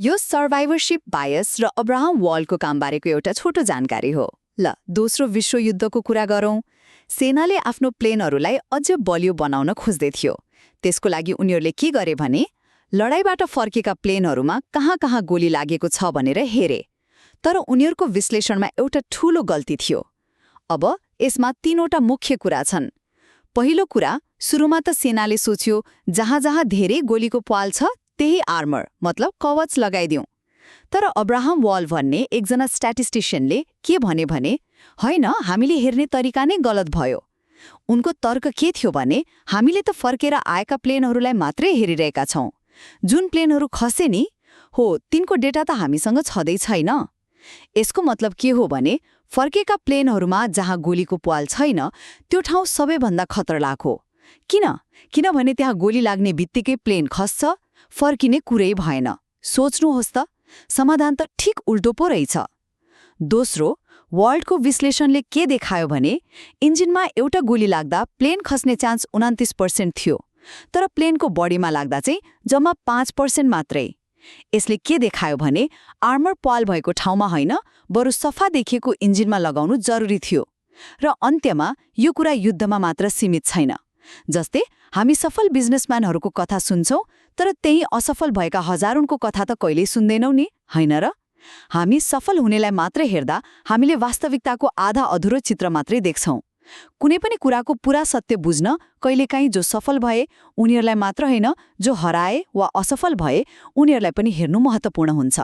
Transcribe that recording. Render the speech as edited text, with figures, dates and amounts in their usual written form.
यो सर्भाइभरशिप बायस र अब्राहम वॉलको कामबारेको एउटा छोटो जानकारी हो। ल दोस्रो विश्वयुद्धको कुरा गरौँ। सेनाले आफ्नो प्लेनहरूलाई अझ बलियो बनाउन खोज्दै थियो। त्यसको लागि उनीहरूले के गरे भने लडाईँबाट फर्केका प्लेनहरूमा कहाँ कहाँ गोली लागेको छ भनेर हेरे। तर उनीहरूको विश्लेषणमा एउटा ठूलो गल्ती थियो। अब यसमा 3वटा मुख्य कुरा छन्। पहिलो कुरा, सुरुमा त सेनाले सोच्यो जहाँ जहाँ धेरै गोलीको पाल छ त्यही आर्मर मतलब कवच लगाइदिउँ। तर अब्राहम वॉल भन्ने एकजना स्ट्याटिस्टिशियनले के भने होइन, हामीले हेर्ने तरिका नै गलत भयो। उनको तर्क के थियो भने हामीले त फर्केर आएका प्लेनहरूलाई मात्रै हेरिरहेका छौं। जुन प्लेनहरू खसे नि हो तिनको डेटा त हामीसँग छँदै छैन। यसको मतलब के हो भने फर्केका प्लेनहरूमा जहाँ गोलीको पाल छैन त्यो ठाउँ सबैभन्दा खतरनाक हो। किनभने त्यहाँ गोली लाग्ने बित्तिकै प्लेन खस्छ, फर्किने कुरै भएन। सोच्नुहोस् त, समाधान त ठिक उल्टो पो रहेछ। दोस्रो, वर्ल्डको विश्लेषणले के देखायो भने इन्जिनमा एउटा गोली लाग्दा प्लेन खस्ने चान्स 29% थियो, तर प्लेनको बडीमा लाग्दा चाहिँ जम्मा 5% मात्रै। यसले के देखायो भने आर्मर पाल भएको ठाउँमा होइन, बरु सफा देखिएको इन्जिनमा लगाउनु जरुरी थियो। र अन्त्यमा यो कुरा युद्धमा मात्र सीमित छैन। जस्तै हामी सफल बिजनेसम्यानहरूको कथा सुन्छौं, तर त्यही असफल भएका हजारौंको कथा त कहिल्यै सुन्दैनौं नि, होइन र? हामी सफल हुनेलाई मात्रै हेर्दा हामीले वास्तविकताको आधा अधुरो चित्र मात्रै देख्छौं। कुनै पनि कुराको पूरा सत्य बुझ्न कहिलेकाहीँ जो सफल भए उनीहरूलाई मात्र होइन, जो हराए वा असफल भए उनीहरूलाई पनि हेर्नु महत्त्वपूर्ण हुन्छ।